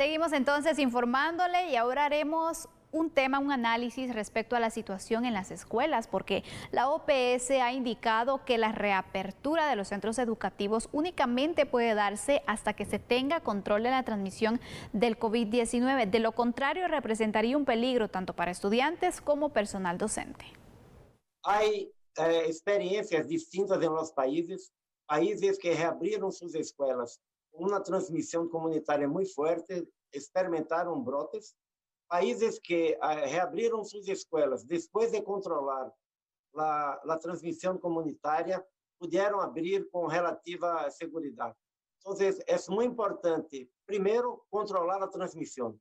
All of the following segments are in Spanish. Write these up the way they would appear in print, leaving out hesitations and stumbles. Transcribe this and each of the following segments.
Seguimos entonces informándole y ahora haremos un análisis respecto a la situación en las escuelas, porque la OPS ha indicado que la reapertura de los centros educativos únicamente puede darse hasta que se tenga control de la transmisión del COVID-19. De lo contrario, representaría un peligro tanto para estudiantes como personal docente. Hay experiencias distintas en los países que reabrieron sus escuelas con una transmisión comunitaria muy fuerte, experimentaron brotes. Países que reabrieron sus escuelas después de controlar la transmisión comunitaria, pudieron abrir con relativa seguridad. Entonces, es muy importante, primero, controlar la transmisión.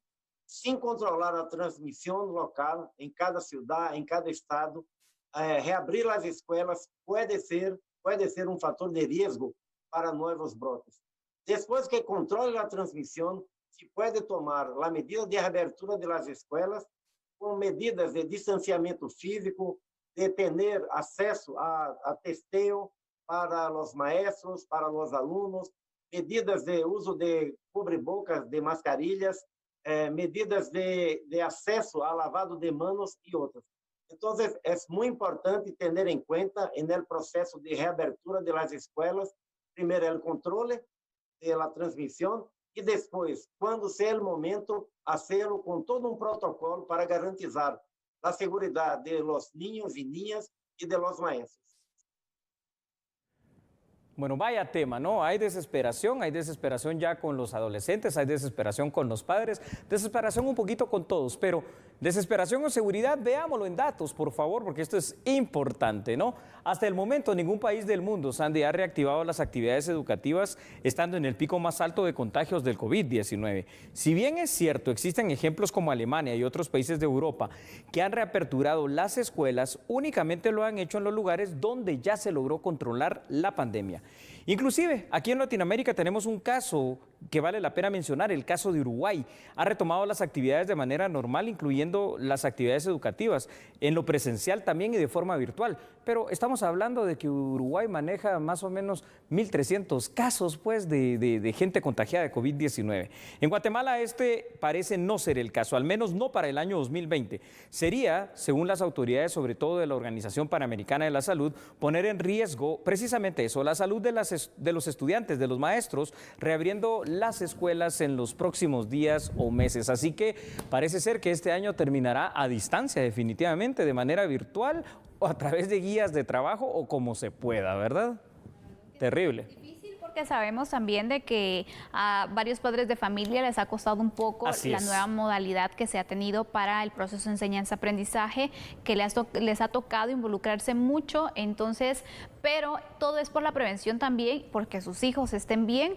Sin controlar la transmisión local en cada ciudad, en cada estado, reabrir las escuelas puede ser un factor de riesgo para nuevos brotes. Después que controle la transmisión, se puede tomar la medida de reabertura de las escuelas con medidas de distanciamiento físico, de tener acceso a testeo para los maestros, para los alumnos, medidas de uso de cubrebocas, de mascarillas, medidas de acceso a lavado de manos y otras. Entonces, es muy importante tener en cuenta en el proceso de reabertura de las escuelas, primero el control de la transmisión y después, cuando sea el momento, hacerlo con todo un protocolo para garantizar la seguridad de los niños y niñas y de los maestros. Bueno, vaya tema, ¿no? Hay desesperación ya con los adolescentes, hay desesperación con los padres, desesperación un poquito con todos, pero desesperación o seguridad, veámoslo en datos, por favor, porque esto es importante, ¿no? Hasta el momento, ningún país del mundo, Sandy, ha reactivado las actividades educativas estando en el pico más alto de contagios del COVID-19. Si bien es cierto, existen ejemplos como Alemania y otros países de Europa que han reaperturado las escuelas, únicamente lo han hecho en los lugares donde ya se logró controlar la pandemia. Inclusive, aquí en Latinoamérica tenemos un caso que vale la pena mencionar, el caso de Uruguay. Ha retomado las actividades de manera normal, incluyendo las actividades educativas, en lo presencial también y de forma virtual. Pero estamos hablando de que Uruguay maneja más o menos 1.300 casos pues, de gente contagiada de COVID-19. En Guatemala este parece no ser el caso, al menos no para el año 2020. Sería, según las autoridades, sobre todo de la Organización Panamericana de la Salud, poner en riesgo precisamente eso, la salud de los estudiantes, de los maestros, reabriendo las escuelas en los próximos días o meses. Así que parece ser que este año terminará a distancia definitivamente, de manera virtual o a través de guías de trabajo o como se pueda, ¿verdad? Terrible. Porque sabemos también de que a varios padres de familia les ha costado un poco la nueva modalidad que se ha tenido para el proceso de enseñanza-aprendizaje, que les ha tocado involucrarse mucho, entonces, pero todo es por la prevención también, porque sus hijos estén bien.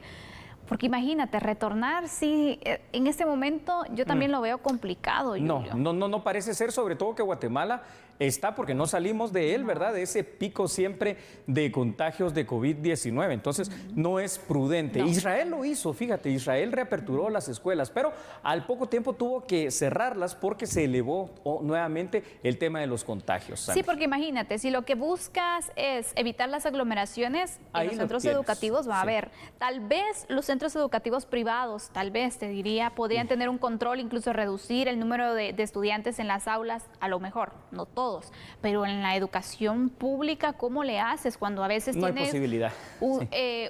Porque imagínate, retornar, sí, en este momento yo también lo veo complicado. No parece ser, sobre todo que Guatemala está, porque no salimos de él, ¿verdad? De ese pico siempre de contagios de COVID-19, entonces no es prudente. Israel lo hizo, fíjate, Israel reaperturó las escuelas, pero al poco tiempo tuvo que cerrarlas porque se elevó nuevamente el tema de los contagios. Sí, porque imagínate, si lo que buscas es evitar las aglomeraciones en los centros educativos, va a haber, tal vez los centros educativos privados, tal vez te diría, podrían tener un control, incluso reducir el número de estudiantes en las aulas, a lo mejor, no todos, pero en la educación pública, ¿cómo le haces cuando a veces no tienes hay posibilidad.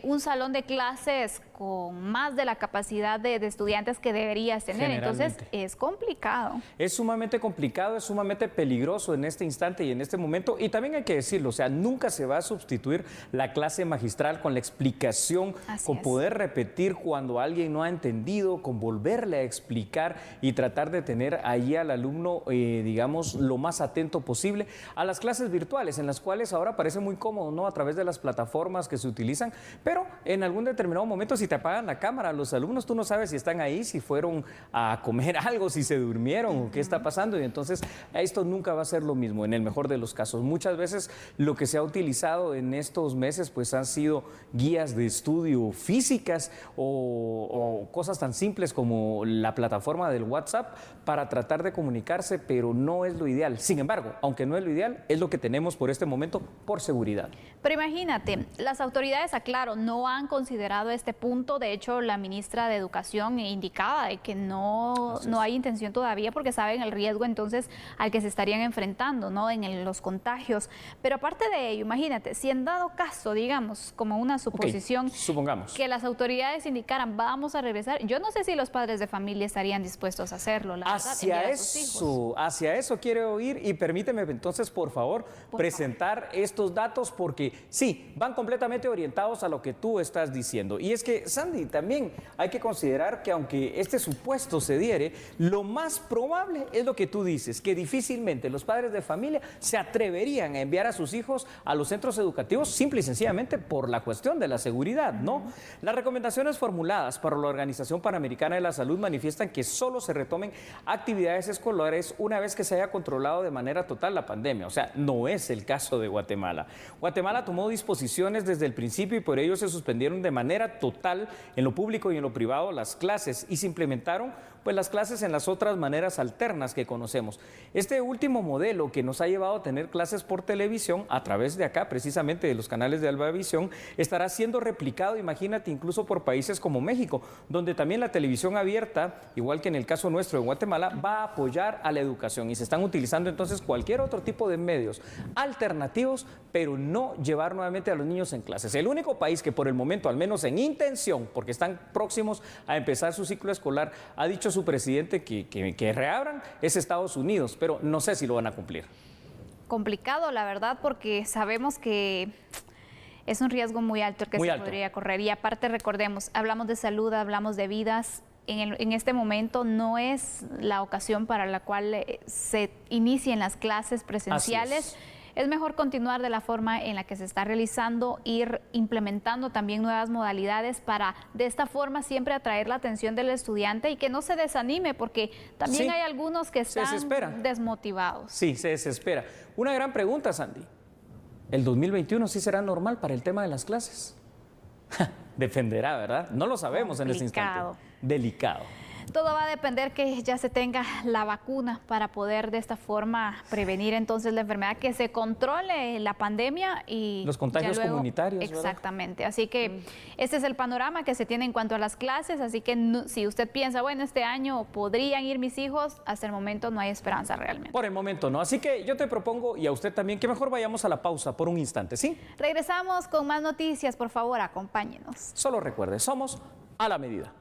Un salón de clases con más de la capacidad de estudiantes que deberías tener? Entonces es complicado. Es sumamente complicado, es sumamente peligroso en este instante y en este momento, y también hay que decirlo, o sea, nunca se va a sustituir la clase magistral con la explicación, con poder repetir cuando alguien no ha entendido, con volverle a explicar y tratar de tener ahí al alumno, digamos, lo más atento posible a las clases virtuales, en las cuales ahora parece muy cómodo, ¿no? A través de las plataformas que se utilizan, pero en algún determinado momento, si te apagan la cámara, los alumnos, tú no sabes si están ahí, si fueron a comer algo, si se durmieron o qué está pasando, y entonces esto nunca va a ser lo mismo en el mejor de los casos. Muchas veces lo que se ha utilizado en estos meses pues han sido guías de estudio físicas o cosas tan simples como la plataforma del WhatsApp para tratar de comunicarse, pero no es lo ideal. Sin embargo, aunque no es lo ideal, es lo que tenemos por este momento por seguridad. Pero imagínate, las autoridades, aclaro, no han considerado este punto punto. De hecho, la ministra de Educación indicaba de que no hay intención todavía porque saben el riesgo entonces al que se estarían enfrentando, ¿no? En los contagios. Pero aparte de ello, imagínate, si en dado caso, digamos, como una suposición, supongamos que las autoridades indicaran vamos a regresar, yo no sé si los padres de familia estarían dispuestos a hacerlo, la verdad, enviar a sus hijos. Hacia eso quiero ir y permíteme entonces, por favor, presentar estos datos porque sí, van completamente orientados a lo que tú estás diciendo. Y es que, Sandy, también hay que considerar que aunque este supuesto se diere, lo más probable es lo que tú dices, que difícilmente los padres de familia se atreverían a enviar a sus hijos a los centros educativos simple y sencillamente por la cuestión de la seguridad, ¿no? Las recomendaciones formuladas para la Organización Panamericana de la Salud manifiestan que solo se retomen actividades escolares una vez que se haya controlado de manera total la pandemia. O sea, no es el caso de Guatemala. Guatemala tomó disposiciones desde el principio y por ello se suspendieron de manera total en lo público y en lo privado las clases y se implementaron pues las clases en las otras maneras alternas que conocemos. Este último modelo que nos ha llevado a tener clases por televisión a través de acá, precisamente de los canales de Albavisión, estará siendo replicado, imagínate, incluso por países como México, donde también la televisión abierta, igual que en el caso nuestro de Guatemala, va a apoyar a la educación y se están utilizando entonces cualquier otro tipo de medios alternativos, pero no llevar nuevamente a los niños en clases. El único país que por el momento, al menos en intención, porque están próximos a empezar su ciclo escolar, ha dicho su presidente que reabran es Estados Unidos, pero no sé si lo van a cumplir. Complicado, la verdad, porque sabemos que es un riesgo muy alto el que podría correr. Y aparte, recordemos, hablamos de salud, hablamos de vidas. En este momento no es la ocasión para la cual se inicien las clases presenciales. Es mejor continuar de la forma en la que se está realizando, ir implementando también nuevas modalidades para de esta forma siempre atraer la atención del estudiante y que no se desanime, porque también hay algunos que están desmotivados. Sí, se desespera. Una gran pregunta, Sandy. ¿El 2021 sí será normal para el tema de las clases? Dependerá, ¿verdad? No lo sabemos en este instante. Delicado. Todo va a depender que ya se tenga la vacuna para poder de esta forma prevenir entonces la enfermedad, que se controle la pandemia y los contagios comunitarios. Exactamente. ¿Verdad? Así que este es el panorama que se tiene en cuanto a las clases. Así que si usted piensa, bueno, este año podrían ir mis hijos, hasta el momento no hay esperanza realmente. Por el momento no. Así que yo te propongo, y a usted también, que mejor vayamos a la pausa por un instante, ¿sí? Regresamos con más noticias. Por favor, acompáñenos. Solo recuerde, somos A la Medida.